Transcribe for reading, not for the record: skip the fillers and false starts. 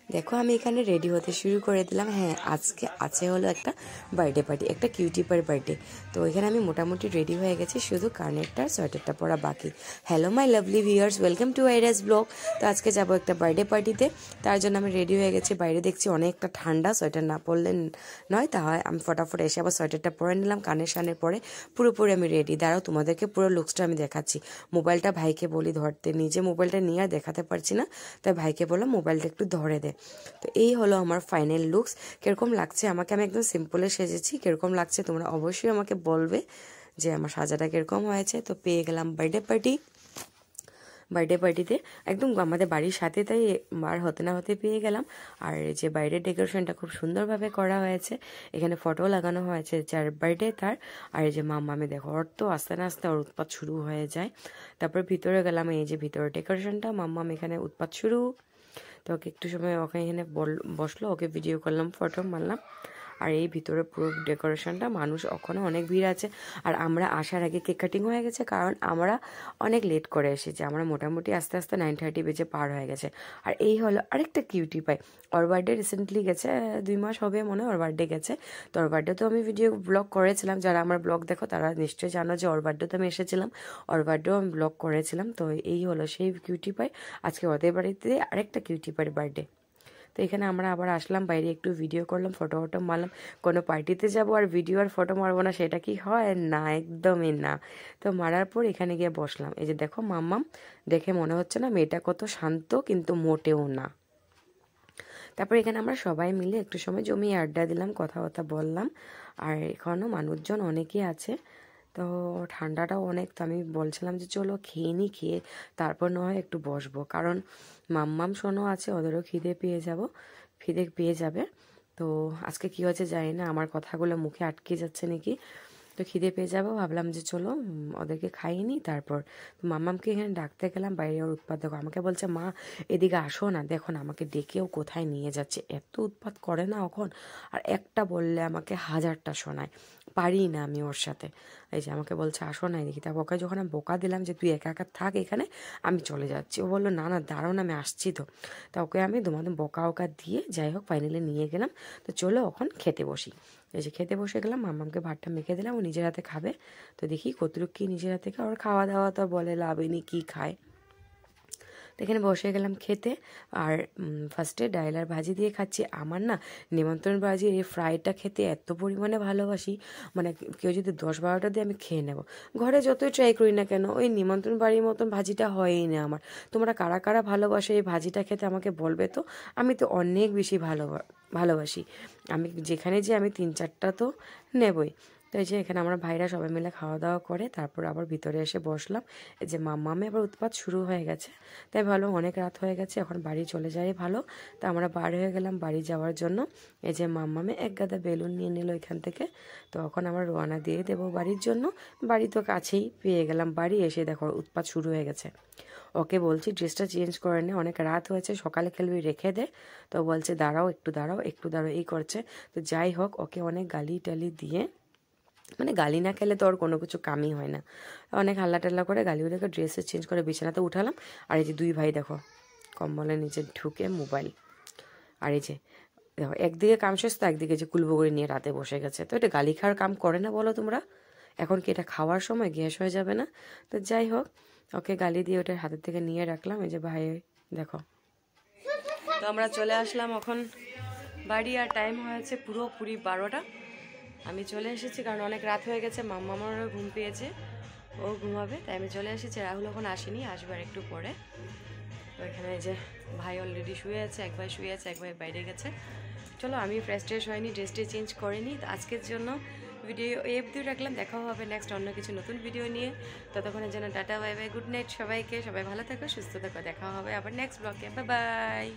দেখো আমি এখানে রেডি হতে শুরু করে দিলাম। হ্যাঁ, আজকে আছে হলো একটা বার্থডে পার্টি, একটা কিউটিপার বার্থডে। তো এখানে আমি মোটামুটি রেডি হয়ে গেছি, শুধু কানেরটা সোয়েটারটা পরা বাকি। Hello my lovely viewers, welcome to আইরাস ব্লগ। তো আজকে যাব একটা বার্থডে পার্টিতে, তার জন্য আমি রেডি হয়ে গেছি। বাইরে দেখছি অনেকটা ঠান্ডা, সোয়েটার না পরলে নয়, তা হয় আমি ফটাফট এসে আবার সোয়েটারটা পরে নিলাম। কানের সানের পরে পুরোপুরি আমি রেডি। দাঁড়াও তোমাদেরকে পুরো লুকসটা আমি দেখাচ্ছি। মোবাইলটা ভাইকে বলি ধরতে, নিজে মোবাইলটা নিয়ে আর দেখাতে পারছি না, তাই ভাইকে বললাম মোবাইলটা একটু ধরে দে। তো এই হলো আমার ফাইনাল লুকস। কিরকম লাগছে আমাকে? আমি একদম সিম্পলে সেজেছি, কিরকম লাগছে তোমরা অবশ্যই আমাকে বলবে যে আমার সাজাটা কিরকম হয়েছে। তো পেয়ে গেলাম বার্থডে পার্টিতে একদম আমাদের বাড়ির সাথে, তাই বার হতে না হতে পেয়ে গেলাম। আর যে বাইরের ডেকোরেশনটা খুব সুন্দরভাবে করা হয়েছে, এখানে ফটো লাগানো হয়েছে যার বার্থডে তার। আর এই যে মাম্মামি দেখো, ওর তো আস্তে না আস্তে ওর উৎপাত শুরু হয়ে যায়। তারপর ভিতরে গেলাম, এই যে ভিতরে ডেকোরেশনটা, মাম্মাম এখানে উৎপাত শুরু। তো ওকে একটু সময় ওকে এখানে বসলো, ওকে ভিডিও করলাম, ফটো মারলাম। আর এই ভিতরে পুরো ডেকোরেশনটা, মানুষ ওখানে অনেক ভিড় আছে। আর আমরা আসার আগে কেক কাটিং হয়ে গেছে, কারণ আমরা অনেক লেট করে এসেছি। আমরা মোটামুটি আস্তে আস্তে 9:30 বেজে পার হয়ে গেছে। আর এই হলো আরেকটা কিউটি পাই, ওর বার্থডে রিসেন্টলি গেছে, 2 মাস হবে মনে হয় ওর বার্থডে গেছে। তো ওর বার্থডে তো আমি ভিডিও ব্লগ করেছিলাম, যারা আমার ব্লগ দেখো তারা নিশ্চয়ই জানো যে ওর বার্থডে তো আমি এসেছিলাম, ওর বার্থডেও আমি ব্লগ করেছিলাম। তো এই হলো সেই কিউটি পাই, আজকে ওদের বাড়িতে আরেকটা কিউটি পাইয়ের বার্থডে। তো এখানে আমরা আবার আসলাম, বাইরে একটু ভিডিও করলাম, ফটো মারলাম। কোনো পার্টিতে যাব আর ভিডিও আর ফটো মারবো না, সেটা কি হয়? না, একদমই না। তো মারার পর এখানে গিয়ে বসলাম। এই যে দেখো মাম্মাম, দেখে মনে হচ্ছে না মেয়েটা কত শান্ত, কিন্তু মোটেও না। তারপর এখানে আমরা সবাই মিলে একটু সময় জমিয়ে আড্ডা দিলাম, কথাবার্তা বললাম। আর এখনও মানুষজন অনেকেই আছে, তো ঠান্ডাটাও অনেক। তো আমি বলছিলাম যে চলো খেয়ে নিই, খেয়ে তারপর না হয় একটু বসবো, কারণ মাম্মাম শোনো আছে, ওদেরও খিদে পেয়ে যাবে। তো আজকে কী হয়েছে জানি না, আমার কথাগুলো মুখে আটকে যাচ্ছে নাকি। তো খিদে পেয়ে যাবো, ভাবলাম যে চলো ওদেরকে খাইনি। তারপর তো মাম্মামকে এখানে ডাকতে গেলাম, বাইরে ওর উৎপাত দেখো, আমাকে বলছে মা এদিকে আসো না, দেখো না আমাকে ডেকেও কোথায় নিয়ে যাচ্ছে, এত উৎপাত করে না এখন। আর একটা বললে আমাকে 1000টা শোনায়, পারি না আমি ওর সাথে। এই যে আমাকে বলছে আসো না এদিকে। তারপর ওকে যখন আমি বোকা দিলাম যে তুই একা একা থাক এখানে, আমি চলে যাচ্ছি, ও বললো না না দাঁড়াও না, আমি আসছি। তো তা ওকে আমি তোমাদের বোকা দিয়ে যাই হোক ফাইনালি নিয়ে গেলাম। তো চলো এখন খেতে বসি। এই যে খেতে বসে গেলাম, মাম্মামকে ভাতটা মেখে দিলাম, ও নিজের হাতে খাবে। তো দেখি কতটুকু কী নিজের হাতে খায়, ওর খাওয়া দাওয়া তো বলে লাভই নেই, কী খায়। তো এখানে বসে গেলাম খেতে। আর ফার্স্টে ডাল আর ভাজি দিয়ে খাচ্ছি। আমার না নিমন্ত্রণ ভাজি এই ফ্রাইটা খেতে এত পরিমাণে ভালোবাসি, মানে কেউ যদি 10-12টা দিয়ে আমি খেয়ে নেব। ঘরে যতই ট্রাই করি না কেন, ওই নিমন্ত্রণ বাড়ির মতন ভাজিটা হয়ই না আমার। তোমরা কারা কারা ভালোবাসো এই ভাজিটা খেতে আমাকে বলবে তো। আমি তো অনেক বেশি ভালোবাসি। আমি যেখানে যে আমি 3-4টা তো নেবই। তো এই যে এখানে আমরা ভাইরা সবাই মিলে খাওয়া দাওয়া করে তারপর আবার ভিতরে এসে বসলাম। এই যে মাম্মামে আবার উৎপাত শুরু হয়ে গেছে, তাই ভালো অনেক রাত হয়ে গেছে, এখন বাড়ি চলে যাই ভালো। তো আমরা বার হয়ে গেলাম বাড়ি যাওয়ার জন্য। এই যে মাম্মামে এক গাদা বেলুন নিয়ে নিল এখান থেকে। তো এখন আমরা রওনা দিয়ে দেবো বাড়ির জন্য। বাড়ি তো কাছেই, পেয়ে গেলাম বাড়ি। এসে দেখো উৎপাত শুরু হয়ে গেছে। ওকে বলছি ড্রেসটা চেঞ্জ করে নে, অনেক রাত হয়েছে, সকালে খেলবি, রেখে দে। তো বলছে দাঁড়াও একটু দাঁড়াও এই করছে। তো যাই হোক, ওকে অনেক গালি টালি দিয়ে, মানে গালি না খেলে তো ওর কোনো কিছু কামই হয় না, অনেক হাল্লা টাল্লা করে গালি ওদেরকে ড্রেসে চেঞ্জ করে বিছানাতে উঠালাম। আর এই যে 2 ভাই দেখো কম্বলের নিচে ঢুকে মোবাইল। আর এই যে দেখো একদিকে কাম শেষ, তো একদিকে যে কুলবগড়ি নিয়ে রাতে বসে গেছে। তো এটা গালি খাওয়ার কাম করে না বলো তোমরা? এখন কি এটা খাওয়ার সময়? গ্যাস হয়ে যাবে না? তো যাই হোক, ওকে গালি দিয়ে ওটা হাতের থেকে নিয়ে রাখলাম। এই যে ভাই দেখো। তো আমরা চলে আসলাম এখন বাড়ি, আর টাইম হয়েছে পুরোপুরি 12টা। আমি চলে এসেছি কারণ অনেক রাত হয়ে গেছে, মাম্মারও ঘুম পেয়েছে, ও ঘুমাবে, তাই আমি চলে এসেছি। রাহুল এখন আসেনি, আসবে আর একটু পরে। তো এখানে যে ভাই অলরেডি শুয়ে আছে, এক ভাই শুয়ে আছে, এক ভাই বাইরে গেছে। চলো আমি ফ্রেশ হয়নি, ড্রেসটা চেঞ্জ করিনি। তো আজকের জন্য ভিডিও এই অবধি রাখলাম, দেখা হবে নেক্সট অন্য কিছু নতুন ভিডিও নিয়ে। ততক্ষণের জন্য tata bye bye, good night সবাইকে, সবাই ভালো থাকো সুস্থ থাকো, দেখা হবে আবার নেক্সট ব্লগে, বাই বাই।